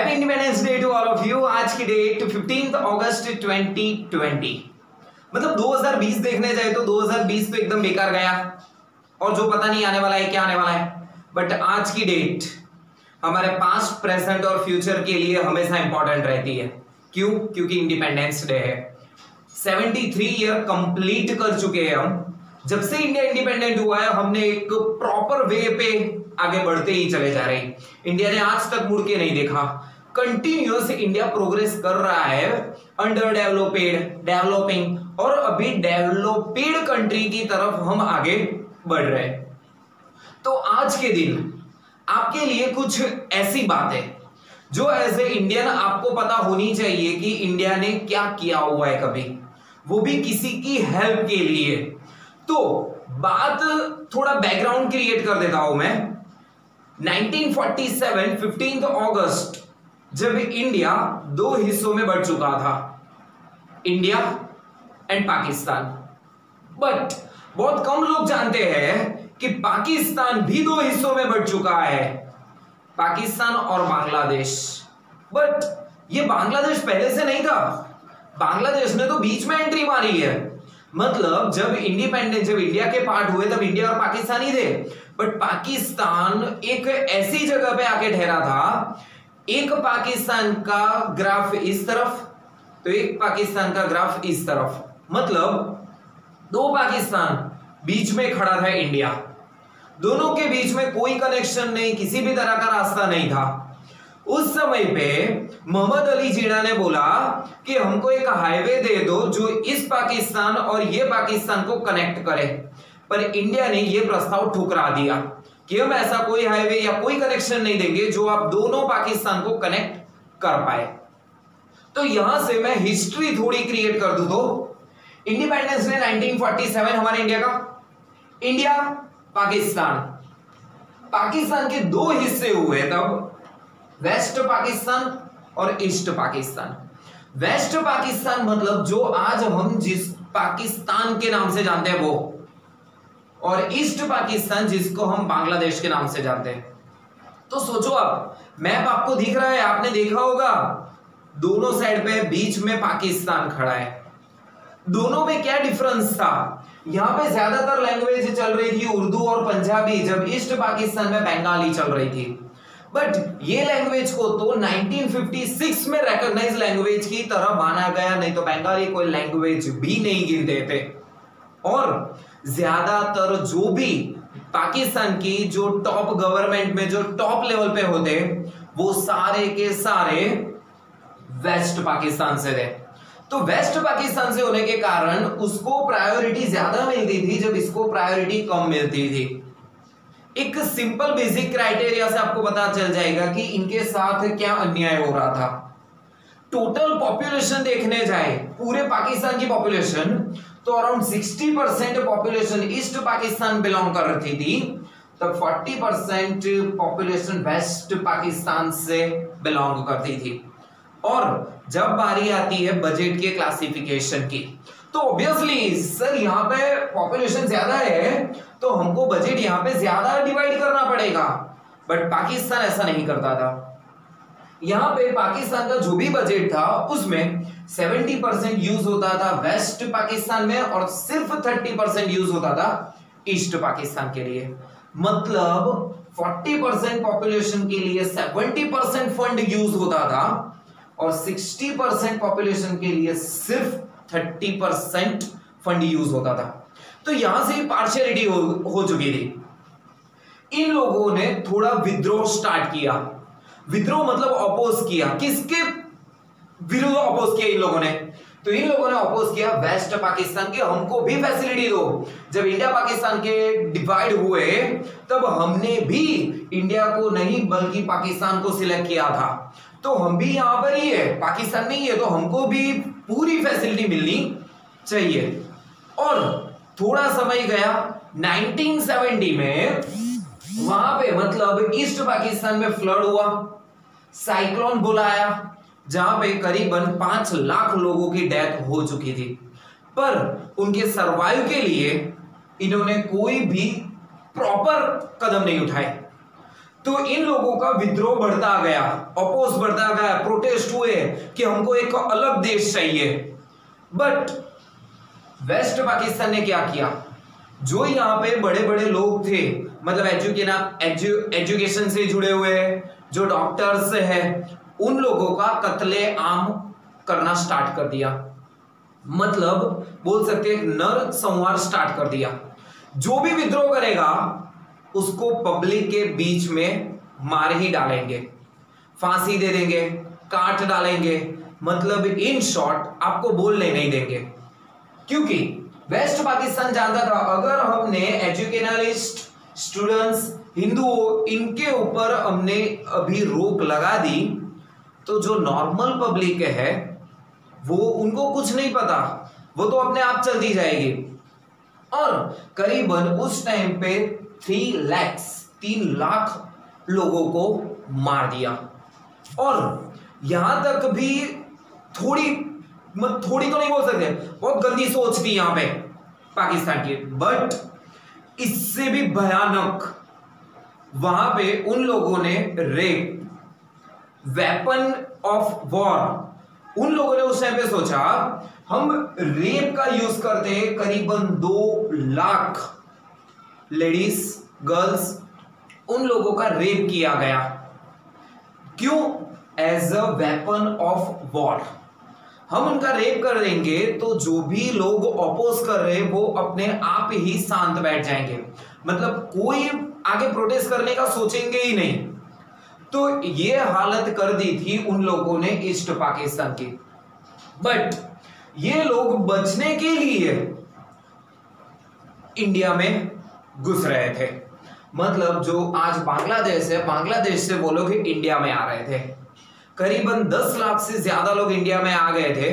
Happy independence day to all of you. आज की date 15 अगस्त 2020, मतलब 2020 देखने जाए तो 2020 तो एकदम बेकार गया और जो पता नहीं आने वाला है क्या आने वाला है। बट आज की डेट हमारे पास्ट, प्रेजेंट और फ्यूचर के लिए हमेशा इंपॉर्टेंट रहती है। क्यों? क्योंकि इंडिपेंडेंस डे है। 73 ईयर कंप्लीट कर चुके हैं हम। जब से इंडिया इंडिपेंडेंट हुआ है हमने एक प्रॉपर वे पे आगे बढ़ते ही चले जा रहे हैं। इंडिया ने आज तक मुड़ के नहीं देखा। कंटिन्यूअस इंडिया प्रोग्रेस कर रहा है अंडर डेवलप्ड, डेवलपिंग और अभी डेवलप्ड कंट्री की तरफ हम आगे बढ़ रहे हैं। तो आज के दिन आपके लिए कुछ ऐसी बात है जो एज ए इंडियन आपको पता होनी चाहिए कि इंडिया ने क्या किया हुआ है कभी, वो भी किसी की हेल्प के लिए। तो बात थोड़ा बैकग्राउंड क्रिएट कर देता हूं मैं। 1947 15 अगस्त जब इंडिया दो हिस्सों में बढ़ चुका था, इंडिया एंड पाकिस्तान। बट बहुत कम लोग जानते हैं कि पाकिस्तान भी दो हिस्सों में बढ़ चुका है, पाकिस्तान और बांग्लादेश। बट ये बांग्लादेश पहले से नहीं था, बांग्लादेश ने तो बीच में एंट्री मारी है। मतलब जब इंडिया के पार्ट हुए तब इंडिया और पाकिस्तान ही थे। बट पाकिस्तान एक ऐसी जगह पे आके ठहरा था, एक पाकिस्तान का ग्राफ इस तरफ तो एक पाकिस्तान का ग्राफ इस तरफ, मतलब दो पाकिस्तान, बीच में खड़ा था इंडिया। दोनों के बीच में कोई कनेक्शन नहीं, किसी भी तरह का रास्ता नहीं था। उस समय पे मोहम्मद अली जिन्ना ने बोला कि हमको एक हाईवे दे दो जो इस पाकिस्तान और ये पाकिस्तान को कनेक्ट करे। पर इंडिया ने ये प्रस्ताव ठुकरा दिया कि हम ऐसा कोई हाईवे या कोई कनेक्शन नहीं देंगे जो आप दोनों पाकिस्तान को कनेक्ट कर पाए। तो यहां से मैं हिस्ट्री थोड़ी क्रिएट कर दूं तो इंडिपेंडेंस डे 1947 हमारे इंडिया का, इंडिया पाकिस्तान, पाकिस्तान के दो हिस्से हुए तब, वेस्ट पाकिस्तान और ईस्ट पाकिस्तान। वेस्ट पाकिस्तान मतलब जो आज हम जिस पाकिस्तान के नाम से जानते हैं वो, और ईस्ट पाकिस्तान जिसको हम बांग्लादेश के नाम से जानते हैं। तो सोचो, अब मैप आपको दिख रहा है, आपने देखा होगा दोनों साइड पे बीच में पाकिस्तान खड़ा है। दोनों में क्या डिफरेंस था? यहां पे ज्यादातर लैंग्वेज चल रही थी उर्दू और पंजाबी, जब ईस्ट पाकिस्तान में बंगाली चल रही थी। बट ये लैंग्वेज को तो 1956 में रिकॉग्नाइज लैंग्वेज की तरह माना गया, नहीं तो बंगाली कोई लैंग्वेज भी नहीं गिनते थे। और ज्यादातर जो भी पाकिस्तान की जो टॉप गवर्नमेंट में जो टॉप लेवल पे होते वो सारे के सारे वेस्ट पाकिस्तान से थे। तो वेस्ट पाकिस्तान से होने के कारण उसको प्रायोरिटी ज्यादा मिलती थी जब इसको प्रायोरिटी कम मिलती थी। एक सिंपल बेसिक क्राइटेरिया से आपको पता चल जाएगा कि इनके साथ क्या अन्याय हो रहा था। टोटल पॉपुलेशन देखने जाए पूरे पाकिस्तान की पॉपुलेशन, तो around 60% population east Pakistan belong कर रही थी, तब 40% पॉपुलेशन वेस्ट पाकिस्तान से बिलोंग करती थी। और जब बारी आती है बजट के क्लासिफिकेशन की, तो ऑब्वियसली सर यहाँ पे पॉपुलेशन ज्यादा है तो हमको बजट यहाँ पे ज्यादा डिवाइड करना पड़ेगा। बट पाकिस्तान ऐसा नहीं करता था। यहाँ पे पाकिस्तान का जो भी बजट था उसमें 70% यूज होता था वेस्ट पाकिस्तान में और सिर्फ 30% यूज होता था ईस्ट पाकिस्तान के लिए। मतलब 40% पॉपुलेशन के लिए 70% फंड यूज होता था और 60% पॉपुलेशन के लिए सिर्फ 30% फंड यूज होता था। तो यहां से पार्शियलिटी हो चुकी थी। इन लोगों ने थोड़ा विद्रोह स्टार्ट किया। विद्रोह मतलब अपोज किया। किसके विरुद्ध अपोज किया इन लोगों ने? तो इन लोगों ने अपोज किया वेस्ट पाकिस्तान के, हमको भी फैसिलिटी दो। जब इंडिया पाकिस्तान के डिवाइड हुए तब हमने भी इंडिया को नहीं बल्कि पाकिस्तान को सिलेक्ट किया था, तो हम भी यहां पर ही है, पाकिस्तान नहीं है, तो हमको भी पूरी फैसिलिटी मिलनी चाहिए। और थोड़ा समय गया 1970 में, वहां पे मतलब ईस्ट पाकिस्तान में फ्लड हुआ, साइक्लोन बुलाया, जहां पे करीबन 5 लाख लोगों की डेथ हो चुकी थी। पर उनके सरवाइव के लिए इन्होंने कोई भी प्रॉपर कदम नहीं उठाए। तो इन लोगों का विद्रोह बढ़ता गया, अपोज बढ़ता गया, प्रोटेस्ट हुए कि हमको एक अलग देश चाहिए। बट वेस्ट पाकिस्तान ने क्या किया, जो यहाँ पे बड़े बड़े लोग थे, मतलब एजुकेशन से जुड़े हुए जो डॉक्टर्स हैं, उन लोगों का कत्ले आम करना स्टार्ट कर दिया। मतलब बोल सकते हैं नर संहार स्टार्ट कर दिया। जो भी विद्रोह करेगा उसको पब्लिक के बीच में मार ही डालेंगे, फांसी दे देंगे, काट डालेंगे, मतलब इन शॉर्ट आपको बोलने नहीं देंगे। क्योंकि वेस्ट पाकिस्तान जानता था अगर हमने एजुकेशनलिस्ट स्टूडेंट्स हिंदुओं इनके ऊपर हमने अभी रोक लगा दी तो जो नॉर्मल पब्लिक है वो उनको कुछ नहीं पता, वो तो अपने आप चलती जाएगी। और करीबन उस टाइम पे 3 लाख लोगों को मार दिया। और यहां तक भी थोड़ी तो नहीं बोल सकते, बहुत गंदी सोच थी यहां पे पाकिस्तान की। बट इससे भी भयानक वहां पे उन लोगों ने रेप, वेपन ऑफ वॉर, उन लोगों ने उस टाइम पे सोचा हम रेप का यूज करते हैं। करीबन 2 लाख लेडीज गर्ल्स उन लोगों का रेप किया गया। क्यों? As a weapon of war. हम उनका रेप कर देंगे तो जो भी लोग अपोज कर रहे हैं वो अपने आप ही शांत बैठ जाएंगे, मतलब कोई आगे प्रोटेस्ट करने का सोचेंगे ही नहीं। तो ये हालत कर दी थी उन लोगों ने ईस्ट पाकिस्तान की। बट ये लोग बचने के लिए इंडिया में घुस रहे थे। मतलब जो आज बांग्लादेश है, बांग्लादेश से वो लोग इंडिया में आ रहे थे। करीबन 10 लाख से ज्यादा लोग इंडिया में आ गए थे।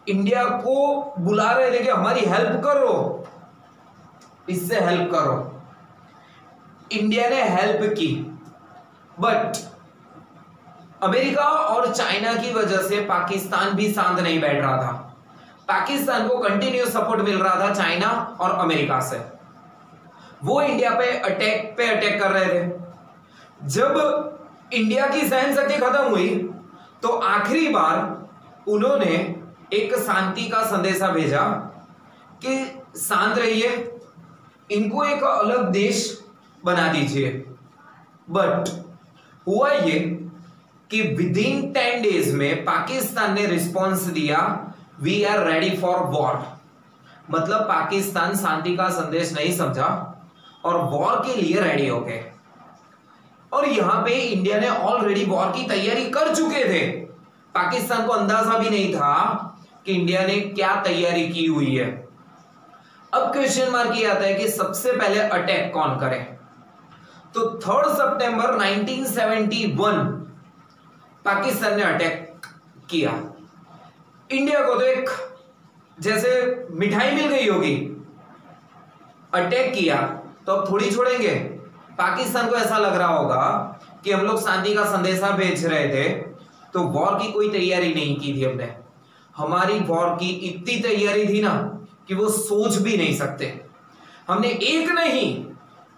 इंडिया को बुला रहे थे कि हमारी हेल्प करो, इससे हेल्प करो। इंडिया ने हेल्प की। बट अमेरिका और चाइना की वजह से पाकिस्तान भी शांत नहीं बैठ रहा था। पाकिस्तान को कंटिन्यूस सपोर्ट मिल रहा था चाइना और अमेरिका से। वो इंडिया पे अटैक कर रहे थे। जब इंडिया की सहन शक्ति खत्म हुई तो आखिरी बार उन्होंने एक शांति का संदेशा भेजा कि शांत रहिए, इनको एक अलग देश बना दीजिए। बट हुआ ये कि विदिन 10 डेज में पाकिस्तान ने रिस्पॉन्स दिया, we are ready for war. मतलब पाकिस्तान शांति का संदेश नहीं समझा और वॉर के लिए रेडी हो गए। और यहां पे इंडिया ने ऑलरेडी वॉर की तैयारी कर चुके थे। पाकिस्तान को अंदाजा भी नहीं था कि इंडिया ने क्या तैयारी की हुई है। अब क्वेश्चन मार्क ये आता है कि सबसे पहले अटैक कौन करे। तो 3 सितंबर 1971 पाकिस्तान ने अटैक किया। इंडिया को तो एक जैसे मिठाई मिल गई होगी, अटैक किया तो अब थोड़ी छोड़ेंगे। पाकिस्तान को ऐसा लग रहा होगा कि हम लोग शांति का संदेशा भेज रहे थे तो वॉर की कोई तैयारी नहीं की थी हमने। हमारी वॉर की इतनी तैयारी थी ना कि वो सोच भी नहीं सकते। हमने एक नहीं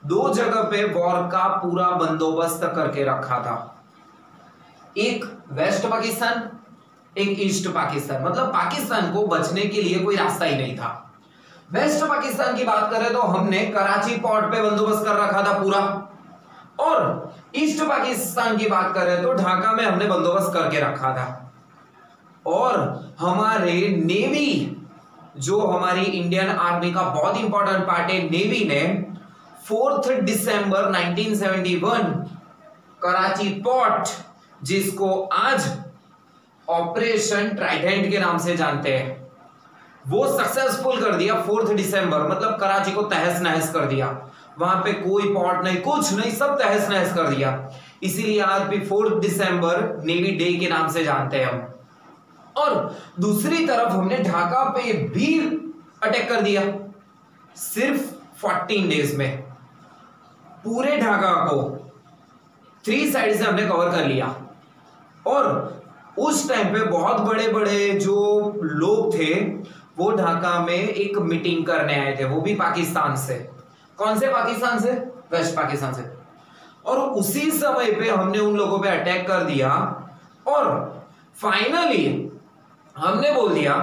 2 जगह पे वॉर का पूरा बंदोबस्त करके रखा था। एक वेस्ट पाकिस्तान, एक ईस्ट पाकिस्तान। मतलब पाकिस्तान को बचने के लिए कोई रास्ता ही नहीं था। वेस्ट पाकिस्तान की बात करें तो हमने कराची पोर्ट पे बंदोबस्त कर रखा था पूरा। और ईस्ट पाकिस्तान की बात करें तो ढाका में हमने बंदोबस्त करके रखा था। और हमारे नेवी, जो हमारी इंडियन आर्मी का बहुत इंपॉर्टेंट पार्ट है, नेवी ने 4 दिसंबर 1971 कराची पोर्ट, जिसको आज ऑपरेशन ट्राइडेंट के नाम से जानते हैं, वो सक्सेसफुल कर दिया 4 दिसंबर। मतलब कराची को तहस नहस कर दिया। वहां पे कोई पोर्ट नहीं, कुछ नहीं, सब तहस नहस कर दिया। इसीलिए आज भी 4 दिसंबर नेवी डे के नाम से जानते हैं हम। और दूसरी तरफ हमने ढाका पे भी अटैक कर दिया सिर्फ 14 डेज में। पूरे ढाका को 3 साइड से हमने कवर कर लिया। और उस टाइम पे बहुत बड़े बड़े जो लोग थे वो ढाका में एक मीटिंग करने आए थे, वो भी पाकिस्तान से। कौन से पाकिस्तान से? वेस्ट पाकिस्तान से। और उसी समय पे हमने उन लोगों पे अटैक कर दिया और फाइनली हमने बोल दिया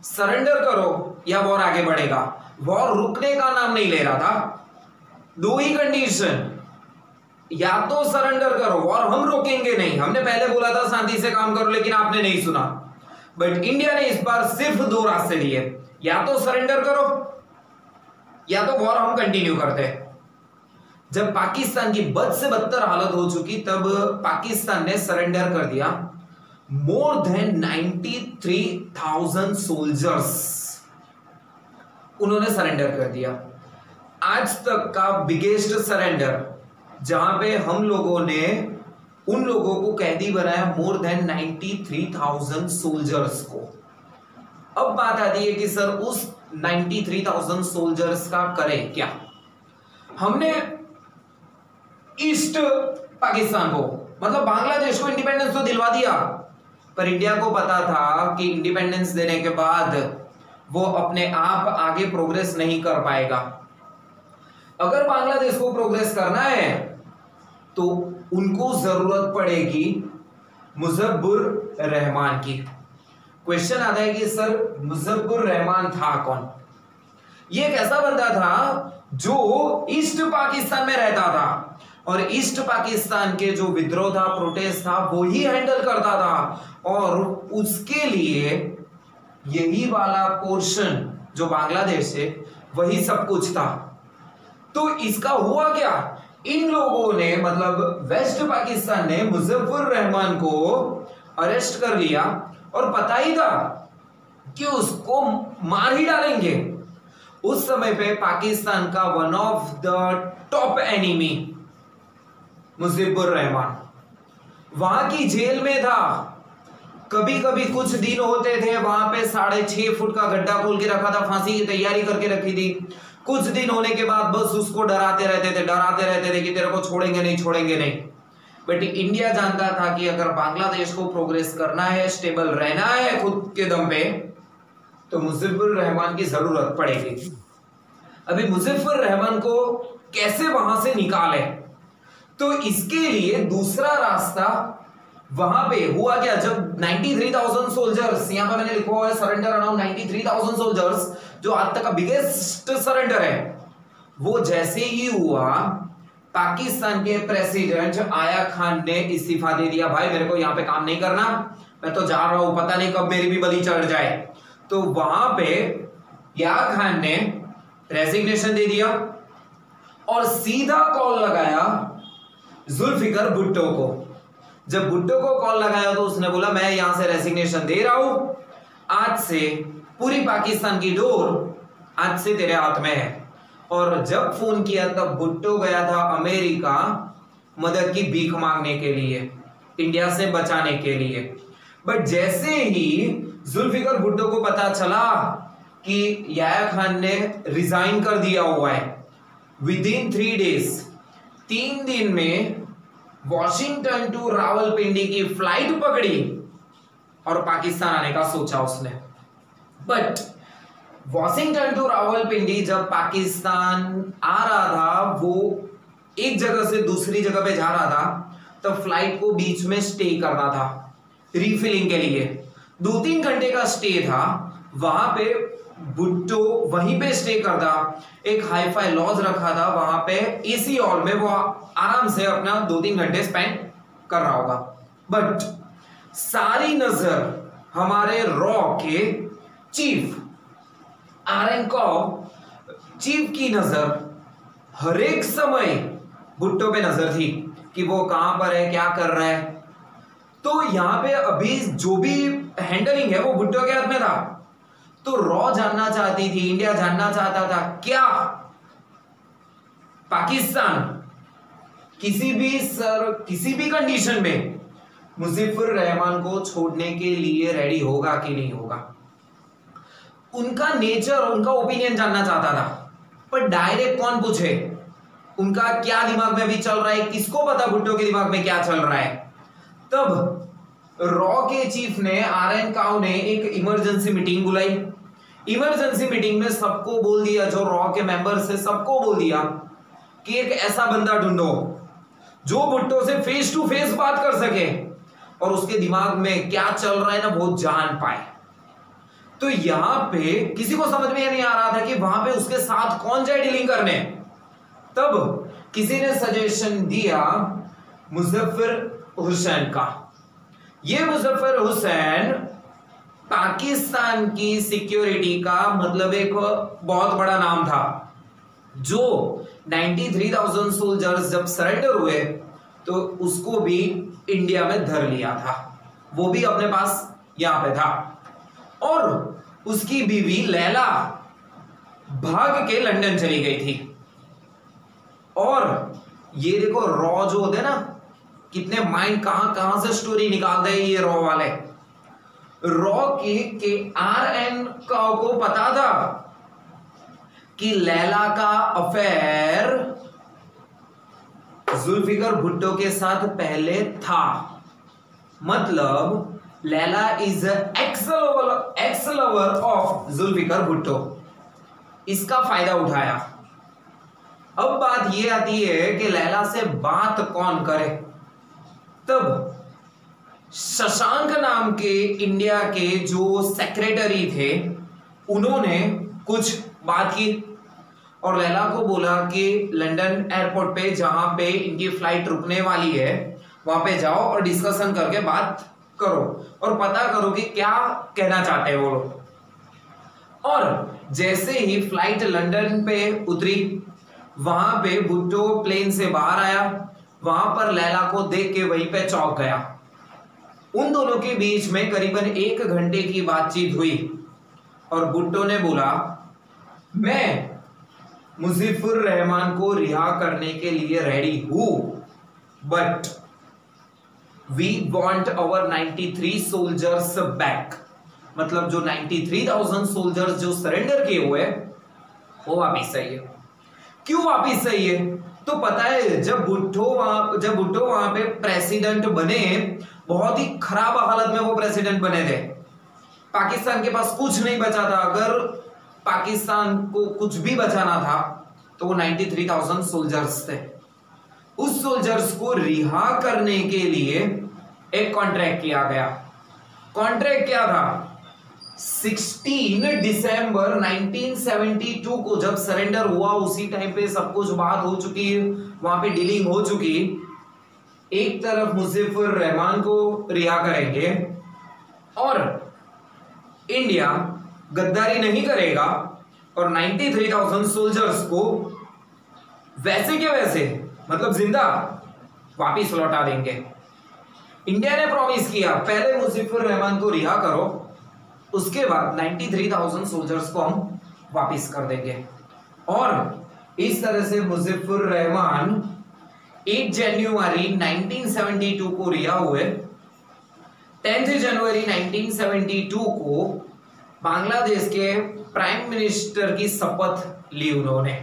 सरेंडर करो या वॉर आगे बढ़ेगा। वॉर रुकने का नाम नहीं ले रहा था। दो ही कंडीशन, या तो सरेंडर करो, वॉर हम रोकेंगे नहीं। हमने पहले बोला था शांति से काम करो, लेकिन आपने नहीं सुना। बट इंडिया ने इस बार सिर्फ दो रास्ते दिए, या तो सरेंडर करो या तो वॉर हम कंटिन्यू करते हैं। जब पाकिस्तान की बद से बदतर हालत हो चुकी तब पाकिस्तान ने सरेंडर कर दिया। मोर देन 93,000 सोल्जर्स उन्होंने सरेंडर कर दिया। आज तक का बिगेस्ट सरेंडर, जहां पे हम लोगों ने उन लोगों को कैदी बनाया मोर देन 93,000 सोल्जर्स को। अब बात आती है कि सर उस 93,000 सोल्जर्स का करें क्या। हमने ईस्ट पाकिस्तान को, मतलब बांग्लादेश को इंडिपेंडेंस तो दिलवा दिया, पर इंडिया को पता था कि इंडिपेंडेंस देने के बाद वो अपने आप आगे प्रोग्रेस नहीं कर पाएगा। अगर बांग्लादेश को प्रोग्रेस करना है तो उनको जरूरत पड़ेगी मुजफ्फर रहमान की। क्वेश्चन आता है कि सर मुजफ्फर रहमान था कौन। ये एक ऐसा बंदा था जो ईस्ट पाकिस्तान में रहता था और ईस्ट पाकिस्तान के जो विद्रोह था, प्रोटेस्ट था, वो ही हैंडल करता था और उसके लिए यही वाला पोर्शन जो बांग्लादेश है वही सब कुछ था। तो इसका हुआ क्या, इन लोगों ने, मतलब वेस्ट पाकिस्तान ने मुजफ्फर रहमान को अरेस्ट कर लिया और पता ही था कि उसको मार ही डालेंगे। उस समय पे पाकिस्तान का one of the top enemy Muzaffar Rahman वहां की जेल में था। कभी कभी कुछ दिन होते थे वहां पे 6.5 फुट का गड्ढा खोल के रखा था, फांसी की तैयारी करके रखी थी। कुछ दिन होने के बाद बस उसको डराते रहते थे कि तेरे को छोड़ेंगे नहीं। बट इंडिया जानता था कि अगर बांग्लादेश को प्रोग्रेस करना है, स्टेबल रहना है खुद के दम पे, तो मुजफ्फर रहमान की जरूरत पड़ेगी। अभी मुजफ्फर रहमान को कैसे वहां से निकाले, तो इसके लिए दूसरा रास्ता वहां पे हुआ क्या, जब 93,000 सोल्जर्स, यहां पे मैंने लिखा हुआ है सरेंडर अराउंड 93,000 सोल्जर्स, जो आज तक का बिगेस्ट सरेंडर है, वो जैसे ही हुआ पाकिस्तान के प्रेसिडेंट आया खान ने इस्तीफा दे दिया। भाई मेरे को यहां पे काम नहीं करना, मैं तो जा रहा हूं, पता नहीं कब मेरी भी बलि चढ़ जाए। तो वहां पे या खान ने रेजिग्नेशन दे दिया और सीधा कॉल लगाया जुल्फिकर भुट्टो को। जब भुट्टो को कॉल लगाया तो उसने बोला मैं यहां से रेजिग्नेशन दे रहा हूं, आज से पूरी पाकिस्तान की डोर आज से तेरे हाथ में है। और जब फोन किया तब भुट्टो गया था अमेरिका मदद की भीख मांगने के लिए, इंडिया से बचाने के लिए। बट जैसे ही जुल्फिकर भुट्टो को पता चला कि याया खान ने रिजाइन कर दिया हुआ है, विदिन 3 डेज, 3 दिन में वॉशिंगटन टू रावलपिंडी की फ्लाइट पकड़ी और पाकिस्तान आने का सोचा उसने। बट वॉशिंगटन टू रावलपिंडी जब पाकिस्तान आ रहा था, वो एक जगह से दूसरी जगह पे जा रहा था, तब फ्लाइट को बीच में स्टे करना था रीफिलिंग के लिए। 2-3 घंटे का स्टे था वहां पे। भुट्टो वहीं पे स्टे करता, एक हाईफाई लॉज रखा था वहां पे, एसी हॉल में वो आराम से अपना 2-3 घंटे स्पेंड कर रहा होगा। बट सारी नजर हमारे रॉ के चीफ आरएन चीफ की नजर हर एक समय भुट्टो पे नजर थी कि वो कहां पर है, क्या कर रहा है। तो यहां पे अभी जो भी हैंडलिंग है वो भुट्टो के हाथ में था। तो रॉ जानना चाहती थी, इंडिया जानना चाहता था, क्या पाकिस्तान किसी भी कंडीशन में मुजफ्फर रहमान को छोड़ने के लिए रेडी होगा कि नहीं होगा। उनका नेचर, उनका ओपिनियन जानना चाहता था। पर डायरेक्ट कौन पूछे, उनका क्या दिमाग में अभी चल रहा है, किसको पता भुट्टो के दिमाग में क्या चल रहा है। तब रॉ के चीफ ने, आरएन काउ ने एक इमरजेंसी मीटिंग बुलाई। इमरजेंसी मीटिंग में सबको बोल दिया, जो रॉ के मेंबर्स है सबको बोल दिया कि एक ऐसा बंदा ढूंढो जो भुट्टो से फेस टू फेस बात कर सके और उसके दिमाग में क्या चल रहा है ना वो जान पाए। तो यहां पे किसी को समझ में नहीं आ रहा था कि वहां पे उसके साथ कौन जाए डीलिंग करने। तब किसी ने सजेशन दिया मुजफ्फर हुसैन का। ये मुजफ्फर हुसैन पाकिस्तान की सिक्योरिटी का मतलब एक बहुत बड़ा नाम था, जो 93,000 सोल्जर्स जब सरेंडर हुए तो उसको भी इंडिया में धर लिया था, वो भी अपने पास यहां पे था। और उसकी बीवी लैला भाग के लंदन चली गई थी। और ये देखो रॉ जो होते हैं ना, कितने माइंड कहां कहां से स्टोरी निकालते हैं ये रॉ वाले। रॉ के RN को पता था कि लैला का अफेयर जुल्फिकर भुट्टो के साथ पहले था। मतलब Laila is x lover of Zulfikar Bhutto. इसका फायदा उठाया। अब बात यह आती है कि लैला से बात कौन करे। तब शशांक नाम के इंडिया के जो सेक्रेटरी थे उन्होंने कुछ बात की और लैला को बोला कि लंदन एयरपोर्ट पे जहां पे इनकी फ्लाइट रुकने वाली है वहां पे जाओ और डिस्कशन करके बात करो और पता करो कि क्या कहना चाहते हैं वो लोग। और जैसे ही फ्लाइट लंदन पे उतरी वहां पे भुट्टो प्लेन से बाहर आया। वहां पर लैला को देख के वहीं पे चौंक गया। उन दोनों के बीच में करीबन 1 घंटे की बातचीत हुई और भुट्टो ने बोला मैं मुजीफुर रहमान को रिहा करने के लिए रेडी हूं, but we want our 93 soldiers back. मतलब जो 93,000 सोल्जर्स जो सरेंडर किए हुए वो वापिस चाहिए। क्यों वापिस चाहिए? तो पता है जब भुट्टो वहां पे प्रेसिडेंट बने, बहुत ही खराब हालत में वो प्रेसिडेंट बने थे। पाकिस्तान के पास कुछ नहीं बचा था। अगर पाकिस्तान को कुछ भी बचाना था तो वो 93,000 सोल्जर्स थे। उस सोल्जर्स को रिहा करने के लिए एक कॉन्ट्रैक्ट किया गया। कॉन्ट्रैक्ट क्या था? 16 दिसंबर 1972 को जब सरेंडर हुआ उसी टाइम पे सब कुछ बात हो चुकी, वहां पे डीलिंग हो चुकी। एक तरफ मुजफ्फर रहमान को रिहा करेंगे और इंडिया गद्दारी नहीं करेगा और 93,000 सोल्जर्स को वैसे के वैसे मतलब जिंदा वापिस लौटा देंगे। इंडिया ने प्रॉमिस किया पहले मुजफ्फर रहमान को रिहा करो, उसके बाद 93,000 सोल्जर्स को हम वापिस कर देंगे। और इस तरह से मुजफ्फर रहमान 8 जनवरी 1972 को रिहा हुए। 10 जनवरी 1972 को बांग्लादेश के प्राइम मिनिस्टर की शपथ ली उन्होंने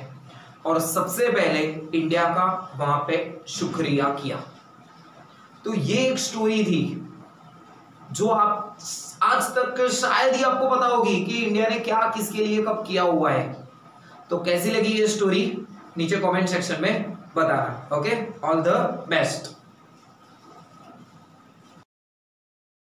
और सबसे पहले इंडिया का वहां पे शुक्रिया किया। तो ये एक स्टोरी थी जो आप आज तक शायद ही आपको पता होगी कि इंडिया ने क्या किसके लिए कब किया हुआ है। तो कैसी लगी ये स्टोरी नीचे कमेंट सेक्शन में बताना। Okay, all the best.